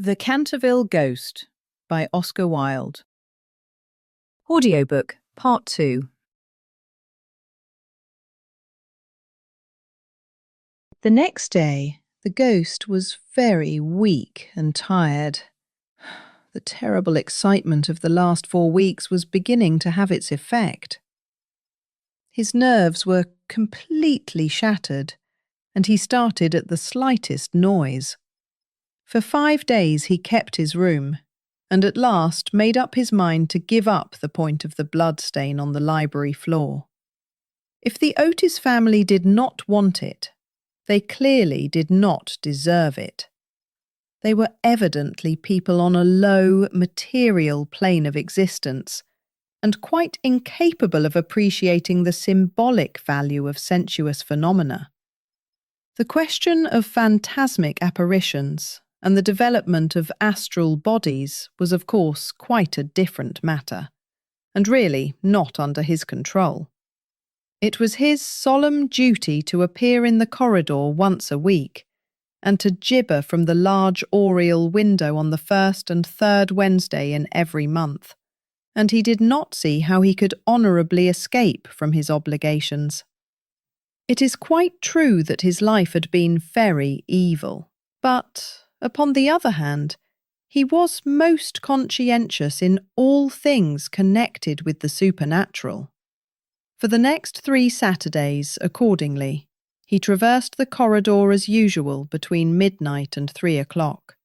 The Canterville Ghost by Oscar Wilde. Audiobook, Part 2. The next day, the ghost was very weak and tired. The terrible excitement of the last 4 weeks was beginning to have its effect. His nerves were completely shattered, and he started at the slightest noise. For 5 days he kept his room, and at last made up his mind to give up the point of the bloodstain on the library floor. If the Otis family did not want it, they clearly did not deserve it. They were evidently people on a low, material plane of existence, and quite incapable of appreciating the symbolic value of sensuous phenomena. The question of phantasmic apparitions and the development of astral bodies was, of course, quite a different matter, and really not under his control. It was his solemn duty to appear in the corridor once a week, and to gibber from the large oriel window on the first and third Wednesday in every month, and he did not see how he could honourably escape from his obligations. It is quite true that his life had been very evil, but upon the other hand, he was most conscientious in all things connected with the supernatural. For the next 3 Saturdays, accordingly, he traversed the corridor as usual between midnight and 3 o'clock,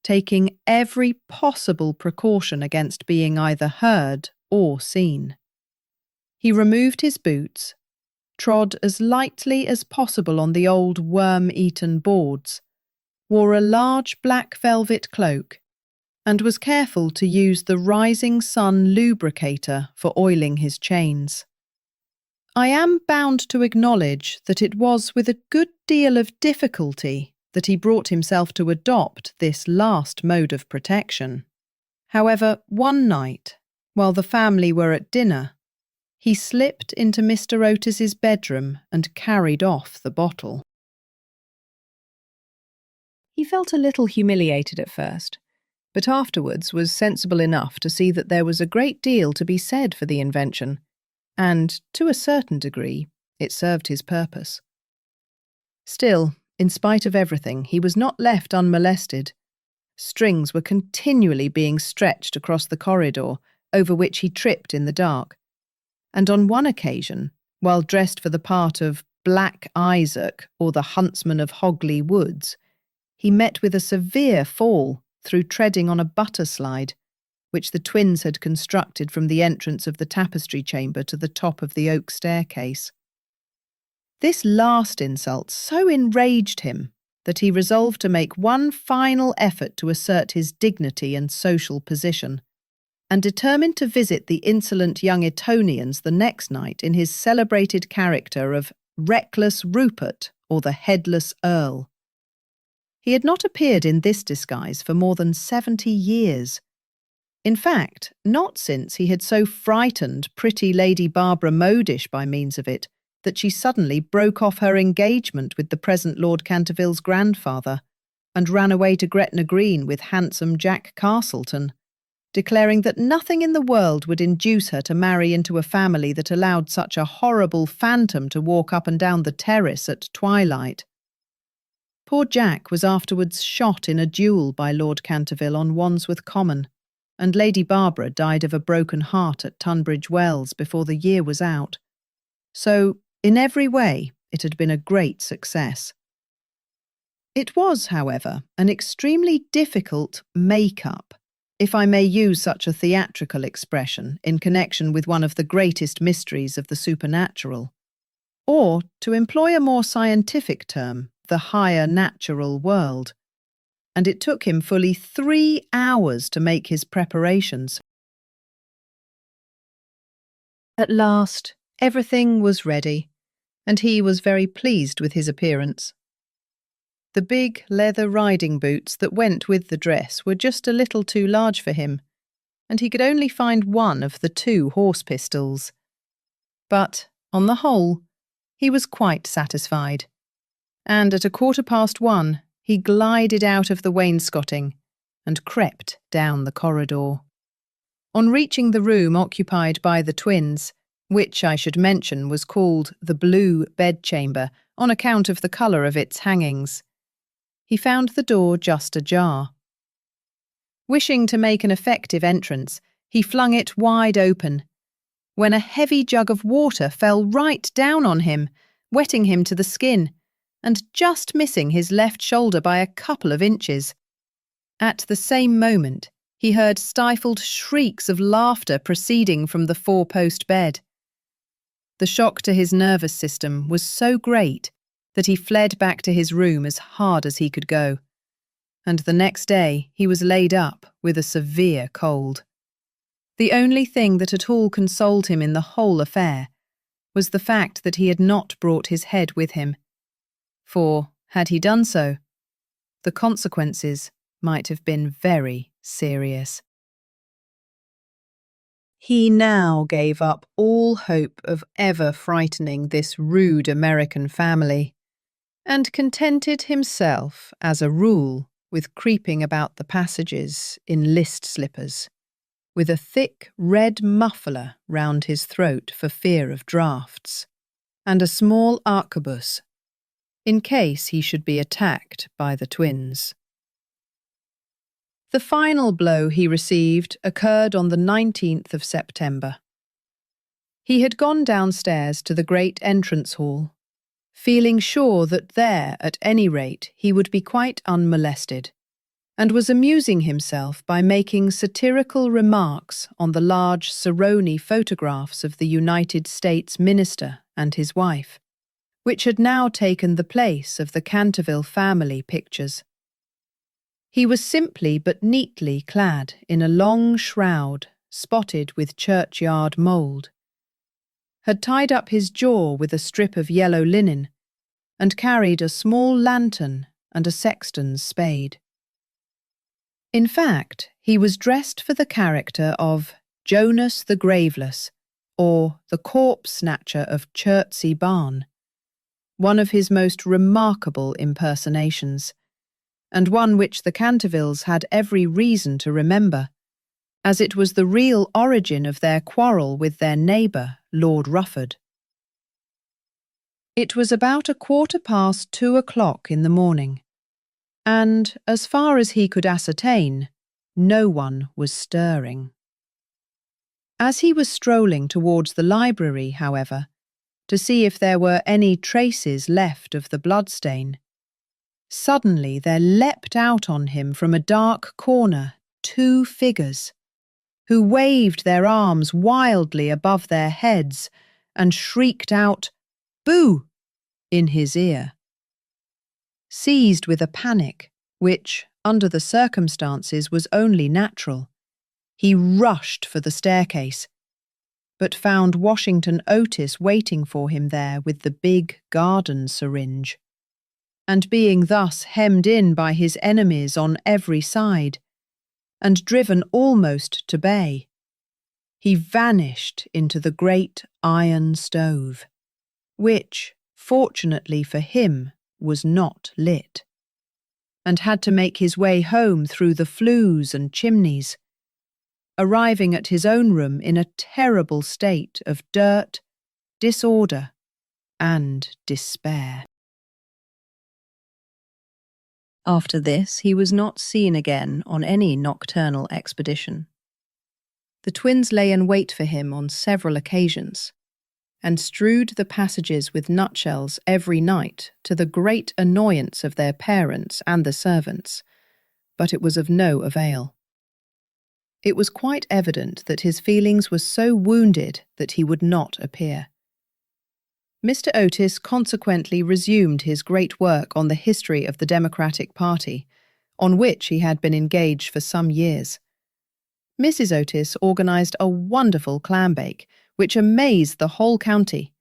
taking every possible precaution against being either heard or seen. He removed his boots, trod as lightly as possible on the old worm-eaten boards, wore a large black velvet cloak, and was careful to use the rising sun lubricator for oiling his chains. I am bound to acknowledge that it was with a good deal of difficulty that he brought himself to adopt this last mode of protection. However, one night, while the family were at dinner, he slipped into Mr. Otis's bedroom and carried off the bottle. He felt a little humiliated at first, but afterwards was sensible enough to see that there was a great deal to be said for the invention, and, to a certain degree, it served his purpose. Still, in spite of everything, he was not left unmolested. Strings were continually being stretched across the corridor, over which he tripped in the dark, and on one occasion, while dressed for the part of Black Isaac or the Huntsman of Hogley Woods, he met with a severe fall through treading on a butter slide, which the twins had constructed from the entrance of the tapestry chamber to the top of the oak staircase. This last insult so enraged him that he resolved to make one final effort to assert his dignity and social position, and determined to visit the insolent young Etonians the next night in his celebrated character of Reckless Rupert or the Headless Earl. He had not appeared in this disguise for more than 70 years. In fact, not since he had so frightened pretty Lady Barbara Modish by means of it that she suddenly broke off her engagement with the present Lord Canterville's grandfather and ran away to Gretna Green with handsome Jack Castleton, declaring that nothing in the world would induce her to marry into a family that allowed such a horrible phantom to walk up and down the terrace at twilight. Poor Jack was afterwards shot in a duel by Lord Canterville on Wandsworth Common, and Lady Barbara died of a broken heart at Tunbridge Wells before the year was out. So, in every way, it had been a great success. It was, however, an extremely difficult make-up, if I may use such a theatrical expression, in connection with one of the greatest mysteries of the supernatural. Or, to employ a more scientific term, the higher natural world, and it took him fully 3 hours to make his preparations. At last, everything was ready, and he was very pleased with his appearance. The big leather riding boots that went with the dress were just a little too large for him, and he could only find one of the 2 horse pistols. But, on the whole, he was quite satisfied, and at 1:15, he glided out of the wainscoting and crept down the corridor. On reaching the room occupied by the twins, which I should mention was called the blue bedchamber on account of the colour of its hangings, he found the door just ajar. Wishing to make an effective entrance, he flung it wide open, when a heavy jug of water fell right down on him, wetting him to the skin, and just missing his left shoulder by a couple of inches. At the same moment, he heard stifled shrieks of laughter proceeding from the four-post bed. The shock to his nervous system was so great that he fled back to his room as hard as he could go, and the next day he was laid up with a severe cold. The only thing that at all consoled him in the whole affair was the fact that he had not brought his head with him, for, had he done so, the consequences might have been very serious. He now gave up all hope of ever frightening this rude American family, and contented himself, as a rule, with creeping about the passages in list slippers, with a thick red muffler round his throat for fear of draughts, and a small arquebus, in case he should be attacked by the twins. The final blow he received occurred on the 19th of September. He had gone downstairs to the great entrance hall, feeling sure that there, at any rate, he would be quite unmolested, and was amusing himself by making satirical remarks on the large Cerrone photographs of the United States minister and his wife, which had now taken the place of the Canterville family pictures. He was simply but neatly clad in a long shroud spotted with churchyard mould, had tied up his jaw with a strip of yellow linen, and carried a small lantern and a sexton's spade. In fact, he was dressed for the character of Jonas the Graveless, or the corpse snatcher of Chertsey Barn, one of his most remarkable impersonations, and one which the Cantervilles had every reason to remember, as it was the real origin of their quarrel with their neighbour, Lord Rufford. It was about 2:15 in the morning, and, as far as he could ascertain, no one was stirring. As he was strolling towards the library, however, to see if there were any traces left of the bloodstain, suddenly there leapt out on him from a dark corner 2 figures, who waved their arms wildly above their heads and shrieked out, "Boo!" in his ear. Seized with a panic, which, under the circumstances, was only natural, he rushed for the staircase, but found Washington Otis waiting for him there with the big garden syringe, and being thus hemmed in by his enemies on every side, and driven almost to bay, he vanished into the great iron stove, which, fortunately for him, was not lit, and had to make his way home through the flues and chimneys, arriving at his own room in a terrible state of dirt, disorder, and despair. After this, he was not seen again on any nocturnal expedition. The twins lay in wait for him on several occasions, and strewed the passages with nutshells every night to the great annoyance of their parents and the servants, but it was of no avail. It was quite evident that his feelings were so wounded that he would not appear. Mr. Otis consequently resumed his great work on the history of the Democratic Party, on which he had been engaged for some years. Mrs. Otis organised a wonderful clambake, which amazed the whole county.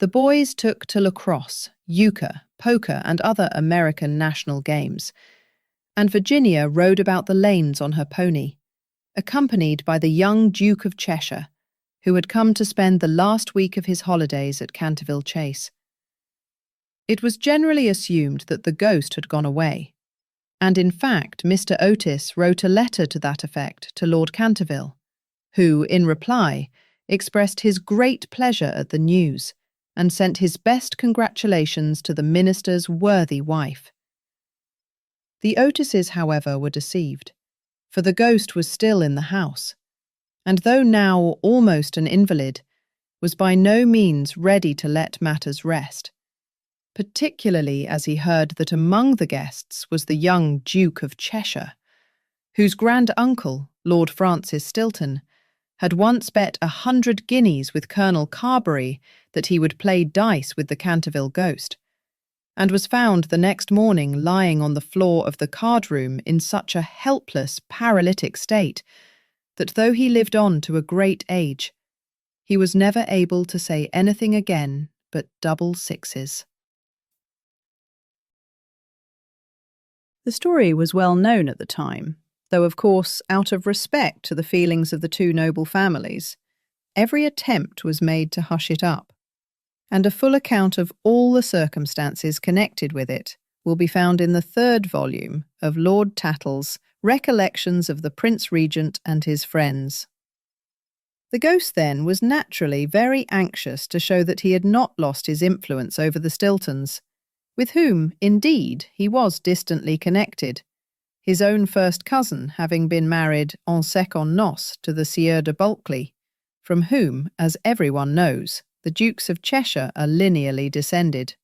The boys took to lacrosse, euchre, poker, and other American national games, and Virginia rode about the lanes on her pony, accompanied by the young Duke of Cheshire, who had come to spend the last week of his holidays at Canterville Chase. It was generally assumed that the ghost had gone away, and in fact Mr. Otis wrote a letter to that effect to Lord Canterville, who, in reply, expressed his great pleasure at the news and sent his best congratulations to the minister's worthy wife. The Otises, however, were deceived, for the ghost was still in the house, and though now almost an invalid, was by no means ready to let matters rest, particularly as he heard that among the guests was the young Duke of Cheshire, whose grand-uncle, Lord Francis Stilton, had once bet 100 guineas with Colonel Carberry that he would play dice with the Canterville ghost, and was found the next morning lying on the floor of the card-room in such a helpless, paralytic state that though he lived on to a great age, he was never able to say anything again but double sixes. The story was well known at the time, though of course, out of respect to the feelings of the two noble families, every attempt was made to hush it up, and a full account of all the circumstances connected with it will be found in the 3rd volume of Lord Tattle's Recollections of the Prince Regent and His Friends. The ghost then was naturally very anxious to show that he had not lost his influence over the Stiltons, with whom, indeed, he was distantly connected, his own first cousin having been married en secondes noces to the Sieur de Bulkeley, from whom, as everyone knows, the Dukes of Cheshire are lineally descended.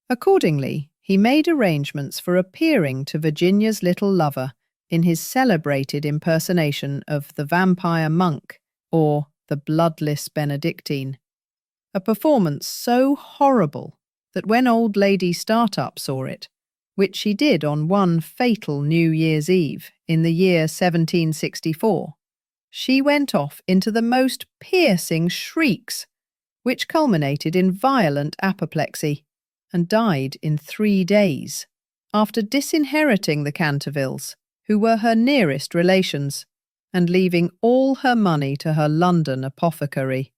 Accordingly, he made arrangements for appearing to Virginia's little lover in his celebrated impersonation of the vampire monk, or the bloodless Benedictine, a performance so horrible that when old Lady Startup saw it, which she did on one fatal New Year's Eve in the year 1764, she went off into the most piercing shrieks, which culminated in violent apoplexy, and died in 3 days, after disinheriting the Cantervilles, who were her nearest relations, and leaving all her money to her London apothecary.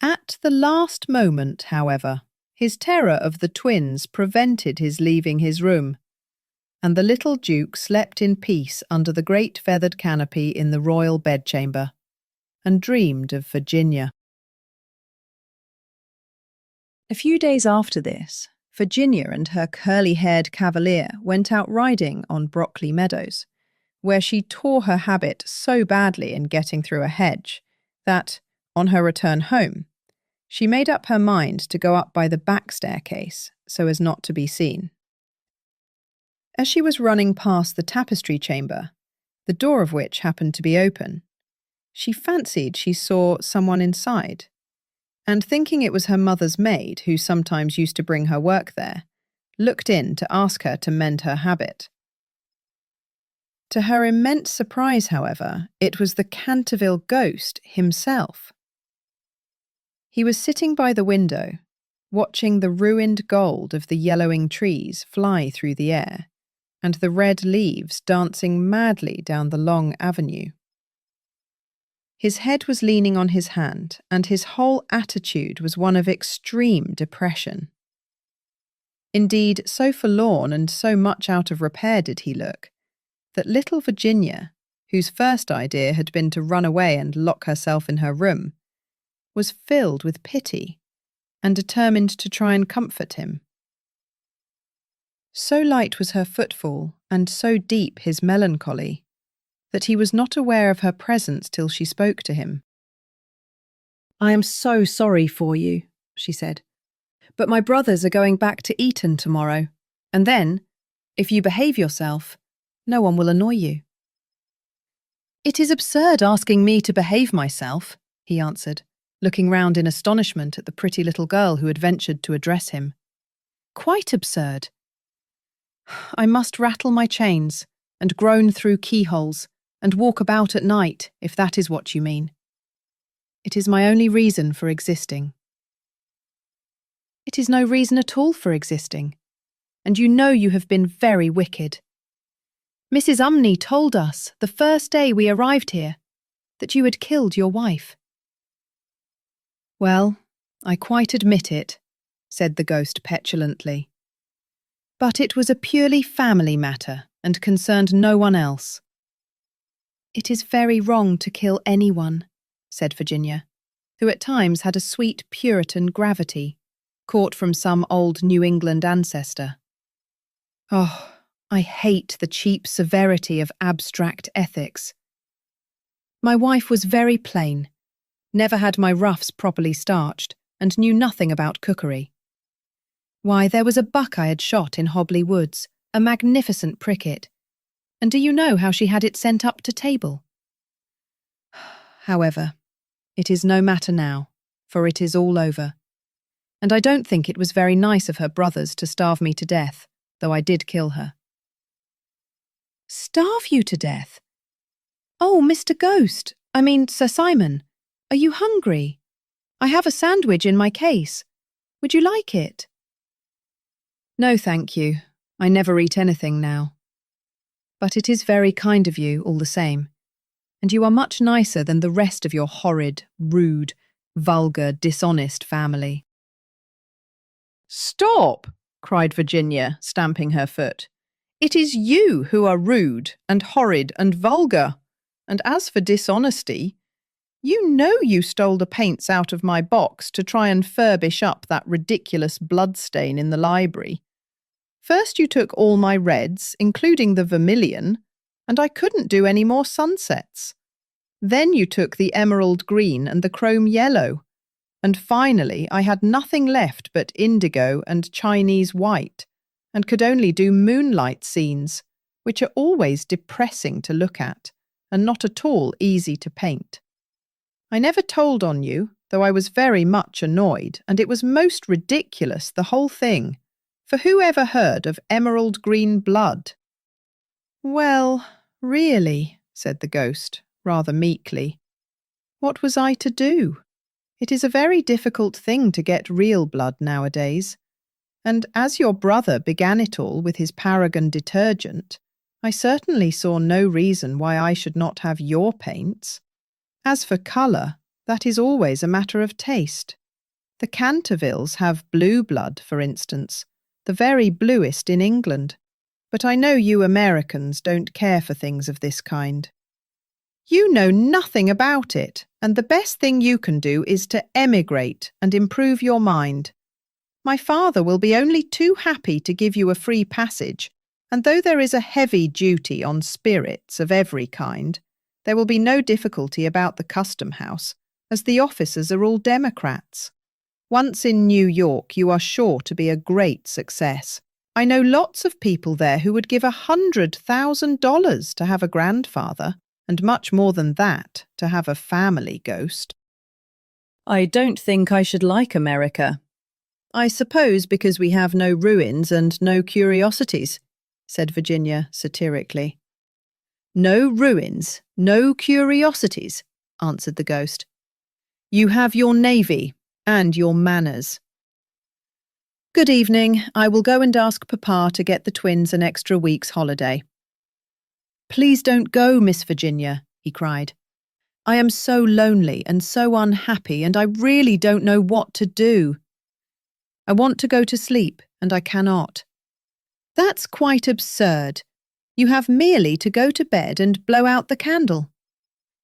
At the last moment, however, his terror of the twins prevented his leaving his room, and the little Duke slept in peace under the great feathered canopy in the royal bedchamber, and dreamed of Virginia. A few days after this, Virginia and her curly-haired cavalier went out riding on Brockley Meadows, where she tore her habit so badly in getting through a hedge that, on her return home, she made up her mind to go up by the back staircase so as not to be seen. As she was running past the tapestry chamber, the door of which happened to be open, she fancied she saw someone inside, and thinking it was her mother's maid, who sometimes used to bring her work there, looked in to ask her to mend her habit. To her immense surprise, however, it was the Canterville ghost himself. He was sitting by the window, watching the ruined gold of the yellowing trees fly through the air, and the red leaves dancing madly down the long avenue. His head was leaning on his hand, and his whole attitude was one of extreme depression. Indeed, so forlorn and so much out of repair did he look, that little Virginia, whose first idea had been to run away and lock herself in her room, was filled with pity and determined to try and comfort him. So light was her footfall and so deep his melancholy that he was not aware of her presence till she spoke to him. "I am so sorry for you," she said, "but my brothers are going back to Eton tomorrow, and then, if you behave yourself, no one will annoy you." "It is absurd asking me to behave myself," he answered, looking round in astonishment at the pretty little girl who had ventured to address him. "Quite absurd. I must rattle my chains, and groan through keyholes, and walk about at night, if that is what you mean. It is my only reason for existing." "It is no reason at all for existing, and you know you have been very wicked. Mrs. Umney told us, the first day we arrived here, that you had killed your wife." "Well, I quite admit it," said the ghost petulantly. But it was a purely family matter and concerned no one else. "It is very wrong to kill anyone," said Virginia, who at times had a sweet Puritan gravity, caught from some old New England ancestor. "Oh, I hate the cheap severity of abstract ethics. My wife was very plain, never had my ruffs properly starched, and knew nothing about cookery. Why, there was a buck I had shot in Hobley Woods, a magnificent pricket, and do you know how she had it sent up to table? However, it is no matter now, for it is all over. And I don't think it was very nice of her brothers to starve me to death, though I did kill her." "Starve you to death? Oh, Mr. Ghost, I mean Sir Simon, are you hungry? I have a sandwich in my case. Would you like it?" "No, thank you. I never eat anything now. But it is very kind of you, all the same, and you are much nicer than the rest of your horrid, rude, vulgar, dishonest family." "Stop!" cried Virginia, stamping her foot. "It is you who are rude and horrid and vulgar. And as for dishonesty, you know you stole the paints out of my box to try and furbish up that ridiculous bloodstain in the library. First you took all my reds, including the vermilion, and I couldn't do any more sunsets. Then you took the emerald green and the chrome yellow, and finally I had nothing left but indigo and Chinese white, and could only do moonlight scenes, which are always depressing to look at, and not at all easy to paint. I never told on you, though I was very much annoyed, and it was most ridiculous, the whole thing. For who ever heard of emerald green blood?" "Well, really," said the ghost, rather meekly, "what was I to do? It is a very difficult thing to get real blood nowadays, and as your brother began it all with his Paragon detergent, I certainly saw no reason why I should not have your paints. As for colour, that is always a matter of taste. The Cantervilles have blue blood, for instance, the very bluest in England, but I know you Americans don't care for things of this kind. You know nothing about it, and the best thing you can do is to emigrate and improve your mind. My father will be only too happy to give you a free passage, and though there is a heavy duty on spirits of every kind, there will be no difficulty about the custom house, as the officers are all Democrats. Once in New York, you are sure to be a great success. I know lots of people there who would give $100,000 to have a grandfather, and much more than that to have a family ghost." "I don't think I should like America. I suppose because we have no ruins and no curiosities," said Virginia satirically. "No ruins, no curiosities," answered the ghost. "You have your navy and your manners. Good evening. I will go and ask Papa to get the twins an extra week's holiday." "Please don't go, Miss Virginia," he cried. "I am so lonely and so unhappy, and I really don't know what to do. I want to go to sleep, and I cannot." "That's quite absurd. You have merely to go to bed and blow out the candle.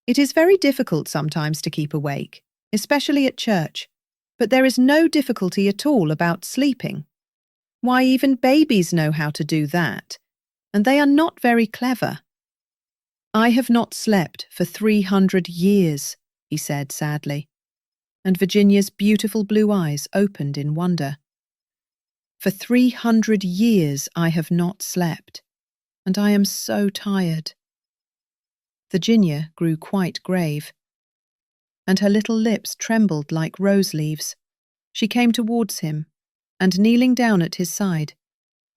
It is very difficult sometimes to keep awake, especially at church, but there is no difficulty at all about sleeping. Why, even babies know how to do that, and they are not very clever." "I have not slept for 300 years, he said sadly, and Virginia's beautiful blue eyes opened in wonder. "For 300 years I have not slept, and I am so tired." Virginia grew quite grave, and her little lips trembled like rose leaves. She came towards him, and kneeling down at his side,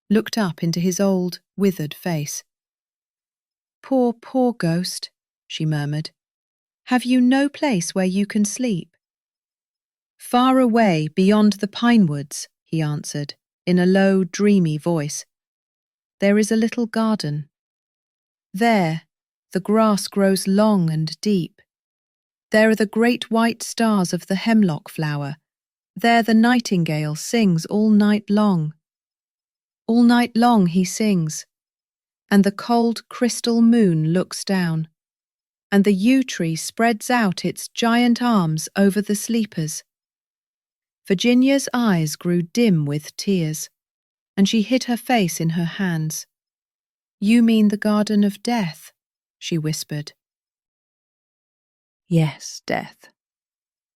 looked up into his old, withered face. "Poor, poor ghost," she murmured. "Have you no place where you can sleep?" "Far away beyond the pine woods," he answered, in a low, dreamy voice. "There is a little garden. There, the grass grows long and deep. There are the great white stars of the hemlock flower. There the nightingale sings all night long. All night long he sings, and the cold crystal moon looks down, and the yew tree spreads out its giant arms over the sleepers. Virginia's eyes grew dim with tears, and she hid her face in her hands. "You mean the Garden of Death," she whispered. "Yes, death.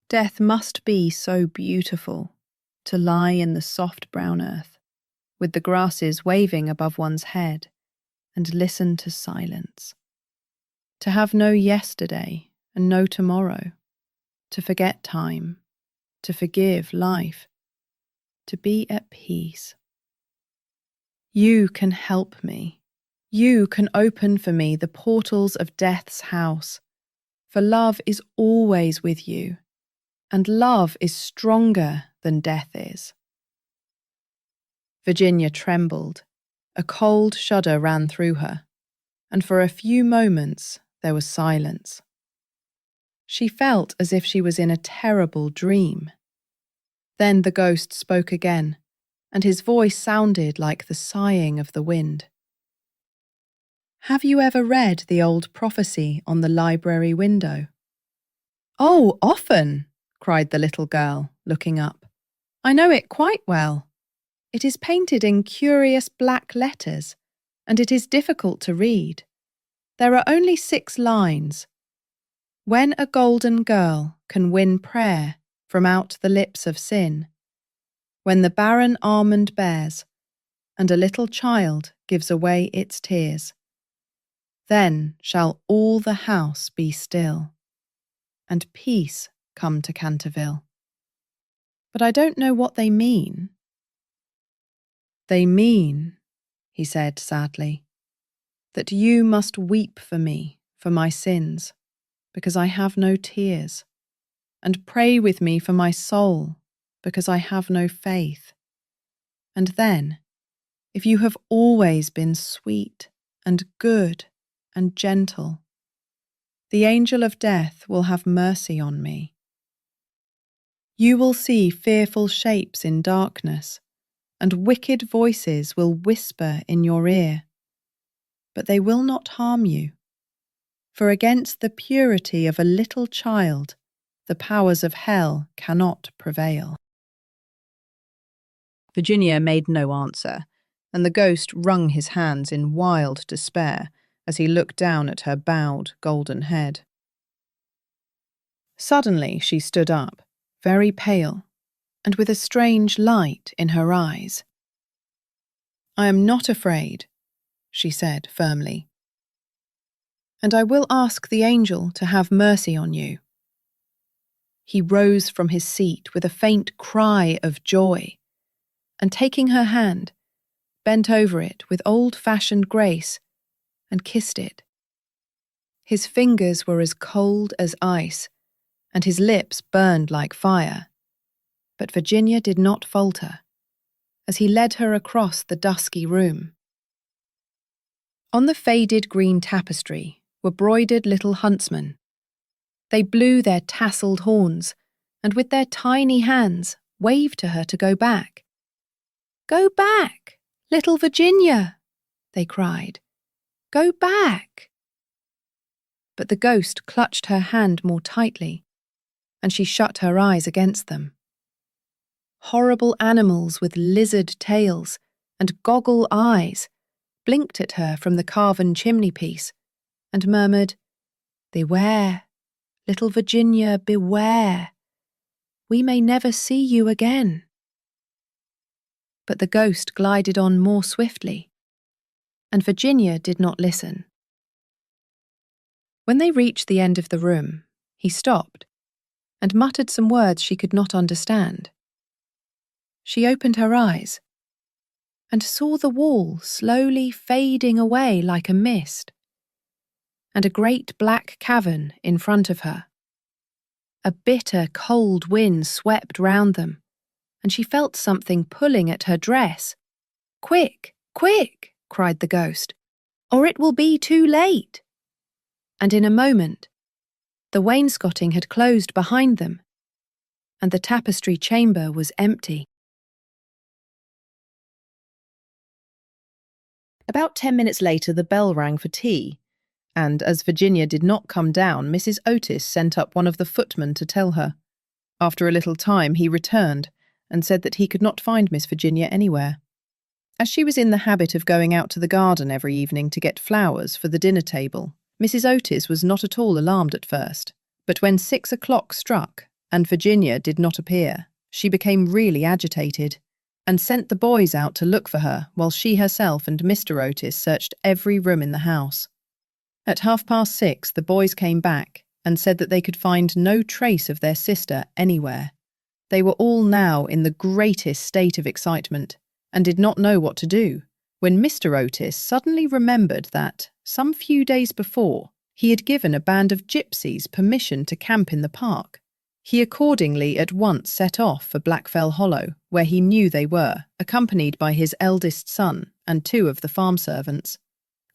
Death must be so beautiful, to lie in the soft brown earth, with the grasses waving above one's head, and listen to silence. To have no yesterday and no tomorrow, to forget time, to forgive life, to be at peace. You can help me. You can open for me the portals of death's house, for love is always with you, and love is stronger than death is." Virginia trembled. A cold shudder ran through her, and for a few moments there was silence. She felt as if she was in a terrible dream. Then the ghost spoke again, and his voice sounded like the sighing of the wind. "Have you ever read the old prophecy on the library window?" "Oh, often," cried the little girl, looking up. "I know it quite well. It is painted in curious black letters, and it is difficult to read. There are only 6 lines. When a golden girl can win prayer from out the lips of sin, when the barren almond bears, and a little child gives away its tears, then shall all the house be still, and peace come to Canterville. But I don't know what they mean." "They mean," he said sadly, "that you must weep for me, for my sins, because I have no tears, and pray with me for my soul, because I have no faith. And then, if you have always been sweet and good and gentle, the angel of death will have mercy on me. You will see fearful shapes in darkness, and wicked voices will whisper in your ear, but they will not harm you, for against the purity of a little child the powers of hell cannot prevail." Virginia made no answer, and the ghost wrung his hands in wild despair as he looked down at her bowed golden head. Suddenly she stood up, very pale, and with a strange light in her eyes. "I am not afraid," she said firmly, "and I will ask the angel to have mercy on you." He rose from his seat with a faint cry of joy, and taking her hand, bent over it with old-fashioned grace and kissed it. His fingers were as cold as ice, and his lips burned like fire, but Virginia did not falter, as he led her across the dusky room. On the faded green tapestry were broidered little huntsmen. They blew their tasselled horns, and with their tiny hands waved to her to go back. "Go back, little Virginia," they cried. "Go back." But the ghost clutched her hand more tightly, and she shut her eyes against them. Horrible animals with lizard tails and goggle eyes blinked at her from the carven chimney-piece and murmured, "Beware, little Virginia, beware. We may never see you again." But the ghost glided on more swiftly, and Virginia did not listen. When they reached the end of the room, he stopped and muttered some words she could not understand. She opened her eyes and saw the wall slowly fading away like a mist, and a great black cavern in front of her. A bitter, cold wind swept round them, and she felt something pulling at her dress. "Quick, quick," cried the ghost, "or it will be too late." And in a moment, the wainscoting had closed behind them, and the tapestry chamber was empty. About 10 minutes later, the bell rang for tea, and as Virginia did not come down, Mrs. Otis sent up one of the footmen to tell her. After a little time, he returned and said that he could not find Miss Virginia anywhere. As she was in the habit of going out to the garden every evening to get flowers for the dinner table, Mrs. Otis was not at all alarmed at first, but when 6 o'clock struck and Virginia did not appear, she became really agitated and sent the boys out to look for her while she herself and Mr. Otis searched every room in the house. At 6:30, the boys came back and said that they could find no trace of their sister anywhere. They were all now in the greatest state of excitement and did not know what to do, when Mr. Otis suddenly remembered that, some few days before, he had given a band of gypsies permission to camp in the park. He accordingly at once set off for Blackfell Hollow, where he knew they were, accompanied by his eldest son and 2 of the farm servants.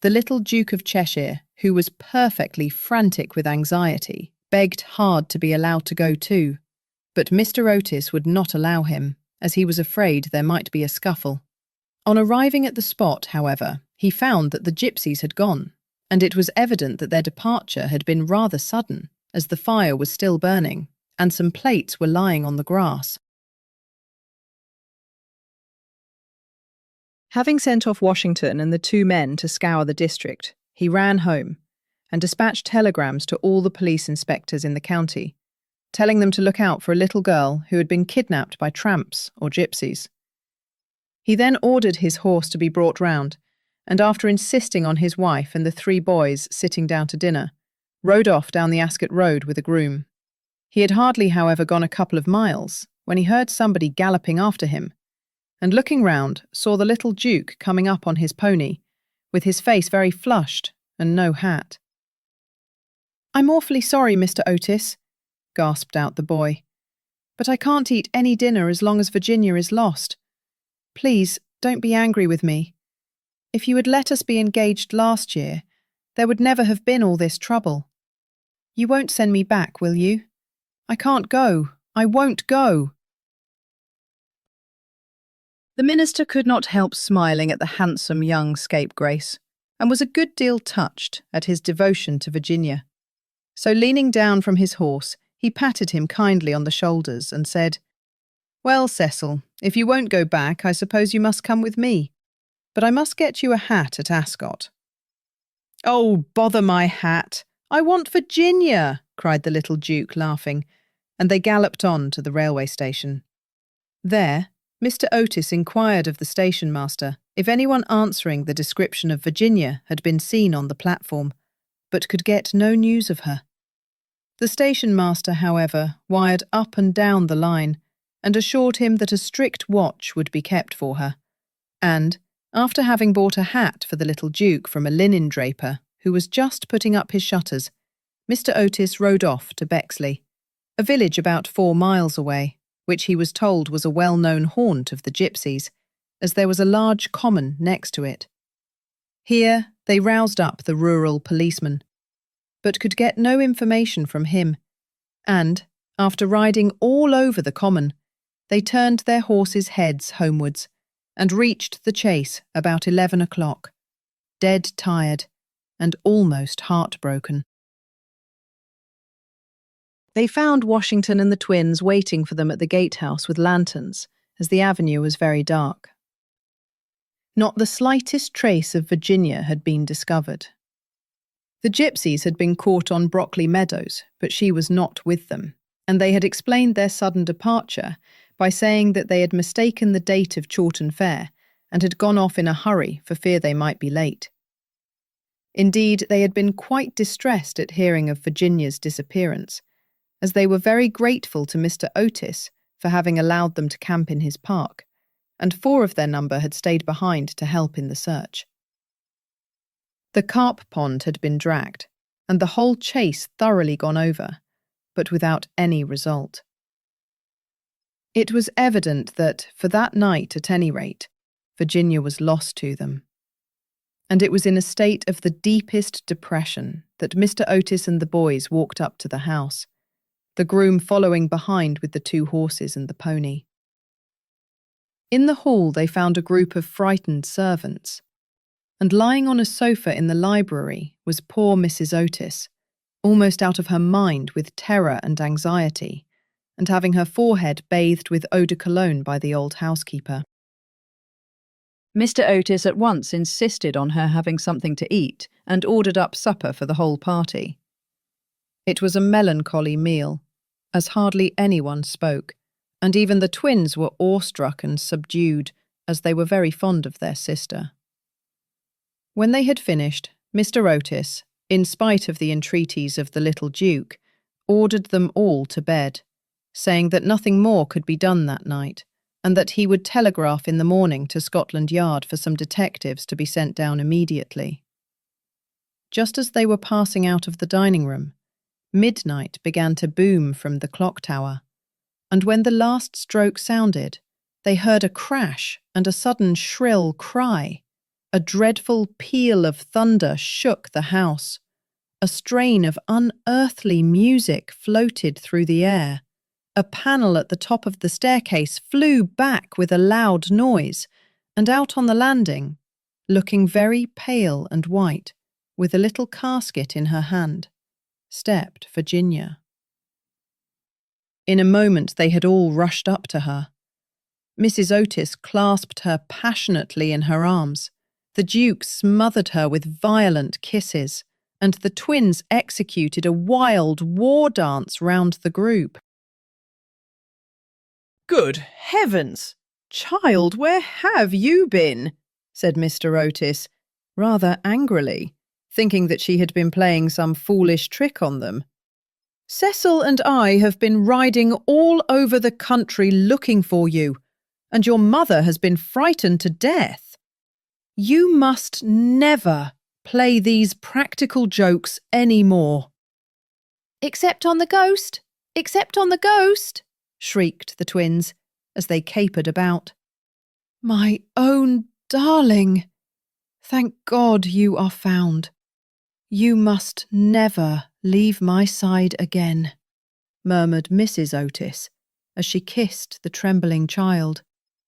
The little Duke of Cheshire, who was perfectly frantic with anxiety, begged hard to be allowed to go too, but Mr. Otis would not allow him, as he was afraid there might be a scuffle. On arriving at the spot, however, he found that the gypsies had gone, and it was evident that their departure had been rather sudden, as the fire was still burning, and some plates were lying on the grass. Having sent off Washington and the 2 men to scour the district, he ran home and dispatched telegrams to all the police inspectors in the county, telling them to look out for a little girl who had been kidnapped by tramps or gypsies. He then ordered his horse to be brought round, and after insisting on his wife and the 3 boys sitting down to dinner, rode off down the Ascot Road with a groom. He had hardly, however, gone a couple of miles when he heard somebody galloping after him, and looking round, saw the little Duke coming up on his pony, with his face very flushed and no hat. "I'm awfully sorry, Mr. Otis," gasped out the boy, "but I can't eat any dinner as long as Virginia is lost. Please, don't be angry with me. If you had let us be engaged last year, there would never have been all this trouble. You won't send me back, will you? I can't go. I won't go." The minister could not help smiling at the handsome young scapegrace, and was a good deal touched at his devotion to Virginia. So leaning down from his horse, he patted him kindly on the shoulders and said, "Well, Cecil, if you won't go back, I suppose you must come with me. But I must get you a hat at Ascot." "Oh, bother my hat! I want Virginia!" cried the little Duke, laughing, and they galloped on to the railway station. There, Mr. Otis inquired of the station master if anyone answering the description of Virginia had been seen on the platform, but could get no news of her. The station master, however, wired up and down the line and assured him that a strict watch would be kept for her, and, after having bought a hat for the little Duke from a linen draper who was just putting up his shutters, Mr. Otis rode off to Bexley, a village about 4 miles away, which he was told was a well-known haunt of the gypsies, as there was a large common next to it. Here they roused up the rural policeman, but could get no information from him, and, after riding all over the common, they turned their horses' heads homewards and reached the chase about 11 o'clock, dead tired and almost heartbroken. They found Washington and the twins waiting for them at the gatehouse with lanterns, as the avenue was very dark. Not the slightest trace of Virginia had been discovered. The gypsies had been caught on Brockley Meadows, but she was not with them, and they had explained their sudden departure by saying that they had mistaken the date of Chawton Fair and had gone off in a hurry for fear they might be late. Indeed, they had been quite distressed at hearing of Virginia's disappearance, as they were very grateful to Mr. Otis for having allowed them to camp in his park, and 4 of their number had stayed behind to help in the search. The carp pond had been dragged, and the whole chase thoroughly gone over, but without any result. It was evident that, for that night at any rate, Virginia was lost to them. And it was in a state of the deepest depression that Mr. Otis and the boys walked up to the house, the groom following behind with the 2 horses and the pony. In the hall they found a group of frightened servants, and lying on a sofa in the library was poor Mrs. Otis, almost out of her mind with terror and anxiety, and having her forehead bathed with eau de cologne by the old housekeeper. Mr. Otis at once insisted on her having something to eat and ordered up supper for the whole party. It was a melancholy meal, as hardly anyone spoke, and even the twins were awestruck and subdued, as they were very fond of their sister. When they had finished, Mr. Otis, in spite of the entreaties of the little Duke, ordered them all to bed, saying that nothing more could be done that night, and that he would telegraph in the morning to Scotland Yard for some detectives to be sent down immediately. Just as they were passing out of the dining room, midnight began to boom from the clock tower, and when the last stroke sounded, they heard a crash and a sudden shrill cry. A dreadful peal of thunder shook the house. A strain of unearthly music floated through the air. A panel at the top of the staircase flew back with a loud noise, and out on the landing, looking very pale and white, with a little casket in her hand, stepped Virginia. In a moment they had all rushed up to her. Mrs. Otis clasped her passionately in her arms. The Duke smothered her with violent kisses, and the twins executed a wild war dance round the group. "Good heavens! Child, where have you been?" said Mr. Otis, rather angrily, thinking that she had been playing some foolish trick on them. "Cecil and I have been riding all over the country looking for you, and your mother has been frightened to death. You must never play these practical jokes any more." "Except on the ghost! Except on the ghost!" shrieked the twins as they capered about. "My own darling! Thank God you are found. You must never leave my side again," murmured Mrs. Otis as she kissed the trembling child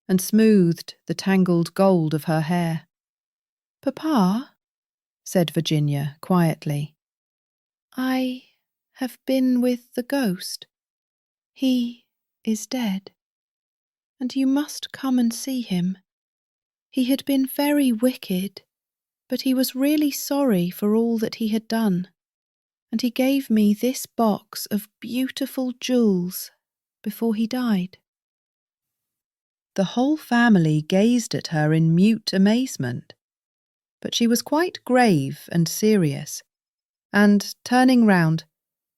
and smoothed the tangled gold of her hair. "Papa," said Virginia quietly, "I have been with the ghost. He is dead, and you must come and see him. He had been very wicked, but he was really sorry for all that he had done, and he gave me this box of beautiful jewels before he died." The whole family gazed at her in mute amazement, but she was quite grave and serious, and, turning round,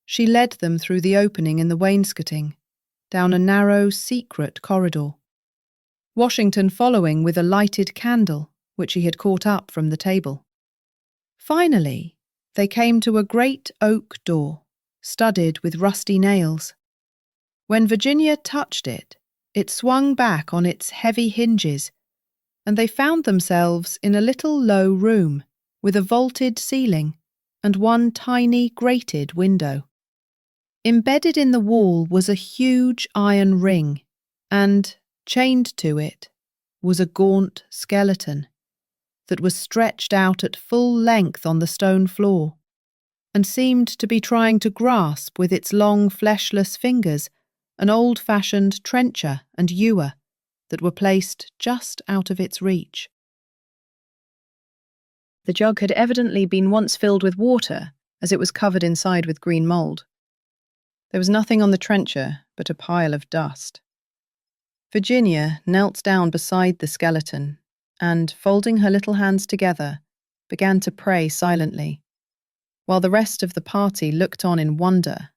she led them through the opening in the wainscoting, down a narrow, secret corridor, Washington following with a lighted candle which he had caught up from the table. Finally, they came to a great oak door, studded with rusty nails. When Virginia touched it, it swung back on its heavy hinges, and they found themselves in a little low room with a vaulted ceiling and one tiny grated window. Embedded in the wall was a huge iron ring, and, chained to it, was a gaunt skeleton that was stretched out at full length on the stone floor, and seemed to be trying to grasp with its long fleshless fingers an old-fashioned trencher and ewer that were placed just out of its reach. The jug had evidently been once filled with water, as it was covered inside with green mould. There was nothing on the trencher but a pile of dust. Virginia knelt down beside the skeleton and, folding her little hands together, began to pray silently, while the rest of the party looked on in wonder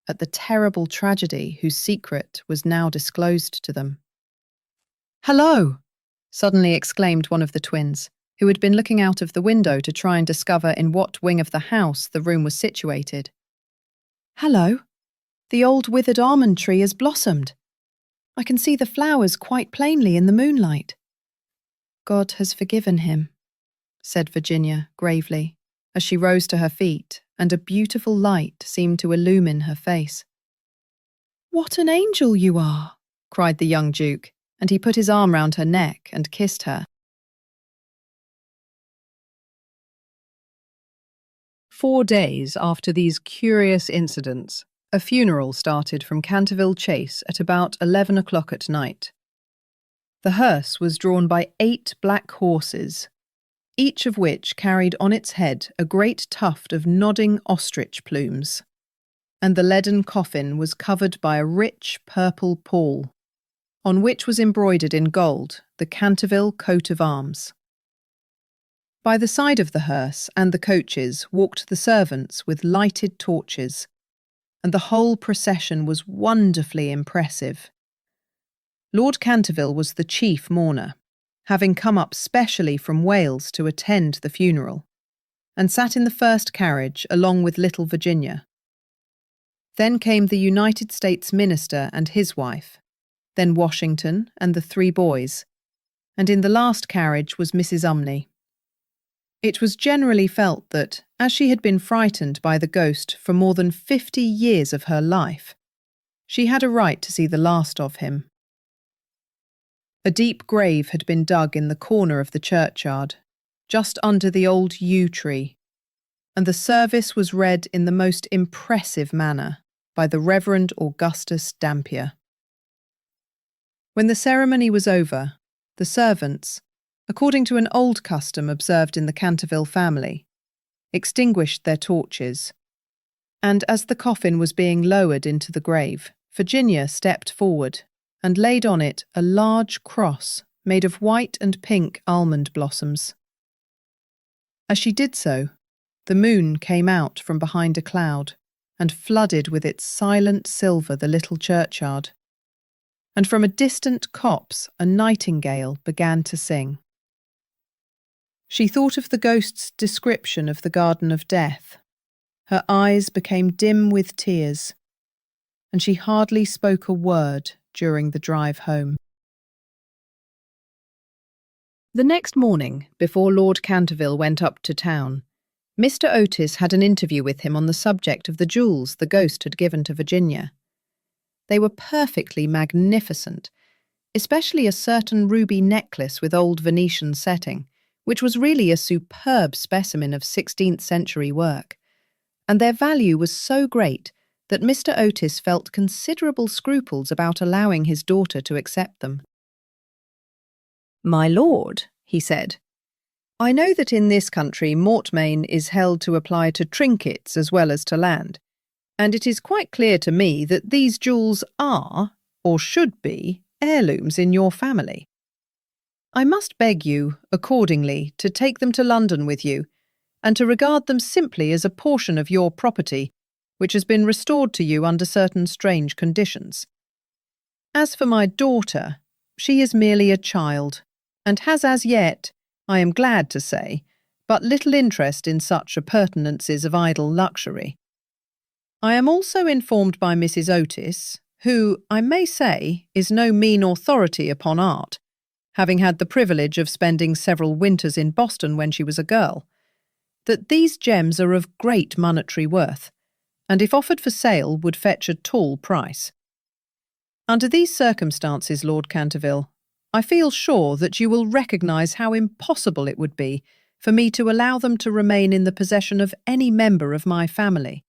at the terrible tragedy whose secret was now disclosed to them. "Hello!" suddenly exclaimed one of the twins, who had been looking out of the window to try and discover in what wing of the house the room was situated. "Hello! The old withered almond tree has blossomed. I can see the flowers quite plainly in the moonlight." "God has forgiven him," said Virginia gravely, as she rose to her feet, and a beautiful light seemed to illumine her face. "What an angel you are!" cried the young Duke, and he put his arm round her neck and kissed her. 4 days after these curious incidents, a funeral started from Canterville Chase at about 11 o'clock at night. The hearse was drawn by 8 black horses, each of which carried on its head a great tuft of nodding ostrich plumes, and the leaden coffin was covered by a rich purple pall, on which was embroidered in gold the Canterville coat of arms. By the side of the hearse and the coaches walked the servants with lighted torches, and the whole procession was wonderfully impressive. Lord Canterville was the chief mourner, having come up specially from Wales to attend the funeral, and sat in the first carriage along with little Virginia. Then came the United States Minister and his wife, then Washington and the 3 boys, and in the last carriage was Mrs. Umney. It was generally felt that, as she had been frightened by the ghost for more than 50 years of her life, she had a right to see the last of him. A deep grave had been dug in the corner of the churchyard, just under the old yew tree, and the service was read in the most impressive manner by the Reverend Augustus Dampier. When the ceremony was over, the servants, according to an old custom observed in the Canterville family, extinguished their torches, and as the coffin was being lowered into the grave, Virginia stepped forward and laid on it a large cross made of white and pink almond blossoms. As she did so, the moon came out from behind a cloud and flooded with its silent silver the little churchyard, and from a distant copse a nightingale began to sing. She thought of the ghost's description of the Garden of Death. Her eyes became dim with tears, and she hardly spoke a word during the drive home. The next morning, before Lord Canterville went up to town, Mr. Otis had an interview with him on the subject of the jewels the ghost had given to Virginia. They were perfectly magnificent, especially a certain ruby necklace with old Venetian setting, which was really a superb specimen of 16th century work, and their value was so great that Mr. Otis felt considerable scruples about allowing his daughter to accept them. "My lord," he said, "I know that in this country mortmain is held to apply to trinkets as well as to land, and it is quite clear to me that these jewels are, or should be, heirlooms in your family. I must beg you, accordingly, to take them to London with you, and to regard them simply as a portion of your property, which has been restored to you under certain strange conditions. As for my daughter, she is merely a child, and has as yet, I am glad to say, but little interest in such appurtenances of idle luxury. I am also informed by Mrs. Otis, who, I may say, is no mean authority upon art, having had the privilege of spending several winters in Boston when she was a girl, that these gems are of great monetary worth, and if offered for sale would fetch a tall price. Under these circumstances, Lord Canterville, I feel sure that you will recognise how impossible it would be for me to allow them to remain in the possession of any member of my family,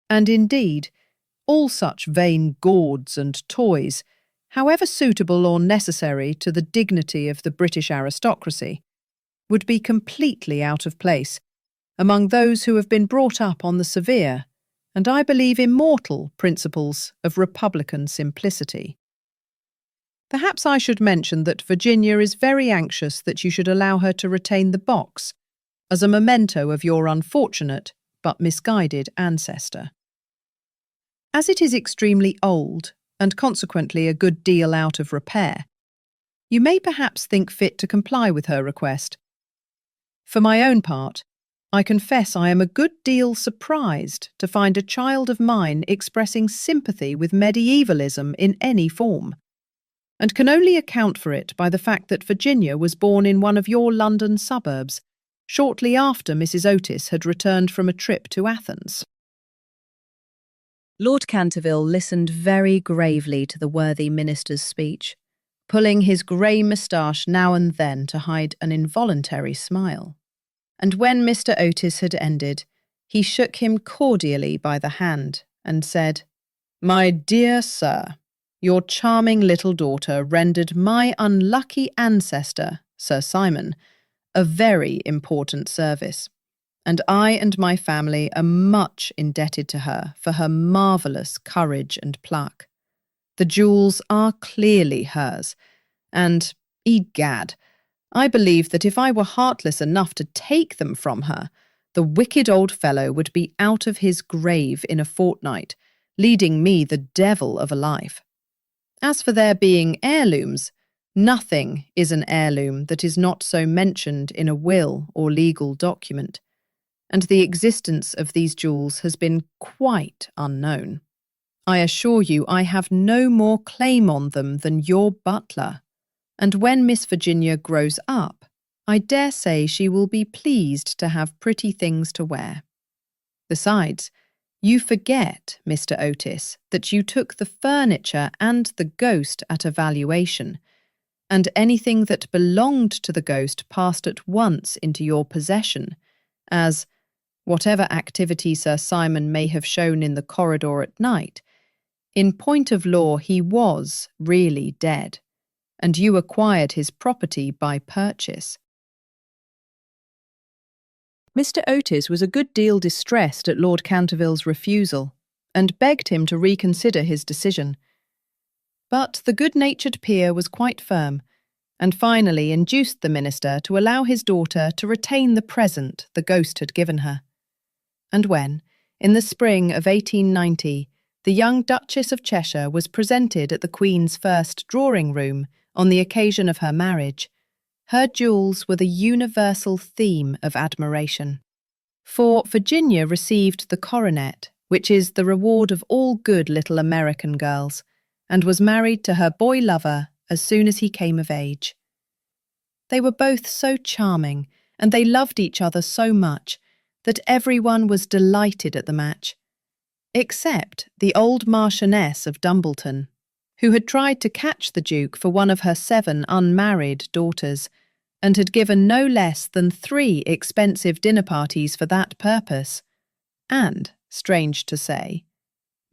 and indeed, all such vain gauds and toys, however suitable or necessary to the dignity of the British aristocracy, would be completely out of place among those who have been brought up on the severe, and I believe immortal, principles of republican simplicity. Perhaps I should mention that Virginia is very anxious that you should allow her to retain the box as a memento of your unfortunate but misguided ancestor. As it is extremely old, and consequently a good deal out of repair, you may perhaps think fit to comply with her request. For my own part, I confess I am a good deal surprised to find a child of mine expressing sympathy with medievalism in any form, and can only account for it by the fact that Virginia was born in one of your London suburbs, shortly after Mrs. Otis had returned from a trip to Athens." Lord Canterville listened very gravely to the worthy minister's speech, pulling his grey moustache now and then to hide an involuntary smile. And when Mr. Otis had ended, He shook him cordially by the hand and said, "My dear sir, your charming little daughter rendered my unlucky ancestor, Sir Simon, a very important service, and I and my family are much indebted to her for her marvellous courage and pluck. The jewels are clearly hers, and, egad, I believe that if I were heartless enough to take them from her, the wicked old fellow would be out of his grave in a fortnight, leading me the devil of a life. As for their being heirlooms, nothing is an heirloom that is not so mentioned in a will or legal document, and the existence of these jewels has been quite unknown. I assure you I have no more claim on them than your butler, and when Miss Virginia grows up, I dare say she will be pleased to have pretty things to wear. Besides, you forget, Mr. Otis, that you took the furniture and the ghost at a valuation, and anything that belonged to the ghost passed at once into your possession, as, whatever activity Sir Simon may have shown in the corridor at night, in point of law he was really dead, and you acquired his property by purchase." Mr. Otis was a good deal distressed at Lord Canterville's refusal, and begged him to reconsider his decision. But the good-natured peer was quite firm, and finally induced the minister to allow his daughter to retain the present the ghost had given her. And when, in the spring of 1890, the young Duchess of Cheshire was presented at the Queen's first drawing-room on the occasion of her marriage, her jewels were the universal theme of admiration. For Virginia received the coronet, which is the reward of all good little American girls, and was married to her boy lover as soon as he came of age. They were both so charming, and they loved each other so much, that everyone was delighted at the match, except the old Marchioness of Dumbleton, who had tried to catch the Duke for one of her 7 unmarried daughters, and had given no less than 3 expensive dinner parties for that purpose, and, strange to say,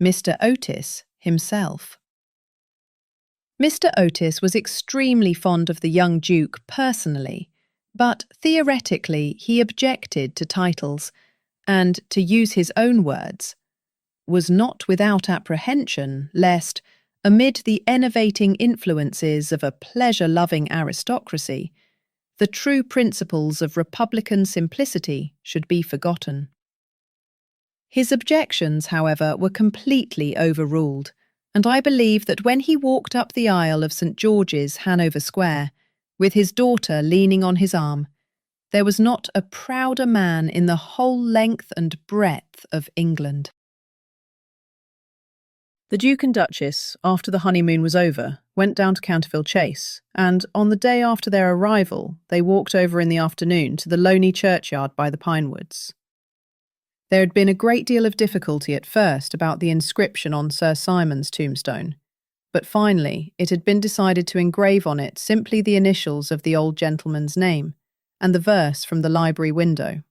Mr. Otis himself. Mr. Otis was extremely fond of the young Duke personally, but theoretically he objected to titles, and, to use his own words, was not without apprehension lest, amid the enervating influences of a pleasure-loving aristocracy, the true principles of republican simplicity should be forgotten. His objections, however, were completely overruled, and I believe that when he walked up the aisle of St. George's, Hanover Square, with his daughter leaning on his arm, there was not a prouder man in the whole length and breadth of England. The Duke and Duchess, after the honeymoon was over, went down to Canterville Chase, and on the day after their arrival, they walked over in the afternoon to the lonely churchyard by the pine woods. There had been a great deal of difficulty at first about the inscription on Sir Simon's tombstone, but finally it had been decided to engrave on it simply the initials of the old gentleman's name, and the verse from the library window.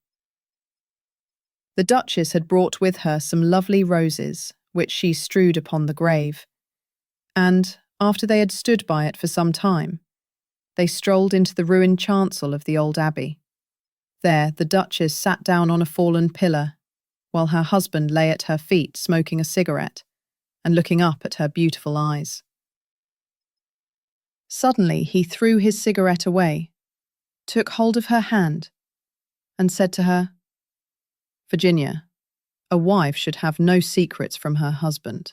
The Duchess had brought with her some lovely roses, which she strewed upon the grave, and, after they had stood by it for some time, they strolled into the ruined chancel of the old abbey. There the Duchess sat down on a fallen pillar, while her husband lay at her feet smoking a cigarette and looking up at her beautiful eyes. Suddenly he threw his cigarette away, took hold of her hand, and said to her, "Virginia, a wife should have no secrets from her husband."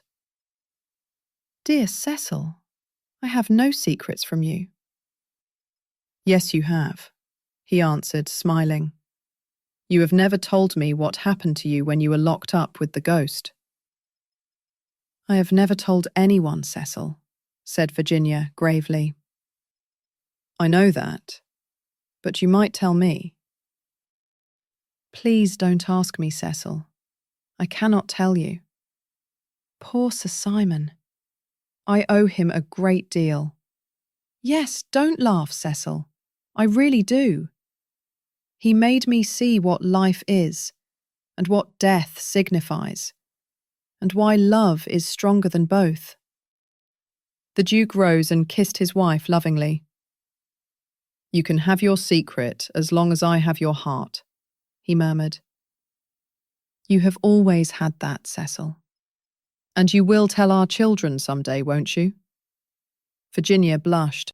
"Dear Cecil, I have no secrets from you." "Yes, you have," he answered, smiling. "You have never told me what happened to you when you were locked up with the ghost." "I have never told anyone, Cecil," said Virginia gravely. "I know that, but you might tell me." "Please don't ask me, Cecil. I cannot tell you. Poor Sir Simon. I owe him a great deal. Yes, don't laugh, Cecil. I really do. He made me see what life is, and what death signifies, and why love is stronger than both. The Duke rose and kissed his wife lovingly. "You can have your secret as long as I have your heart," he murmured. "You have always had that, Cecil. And you will tell our children some day, won't you?" Virginia blushed.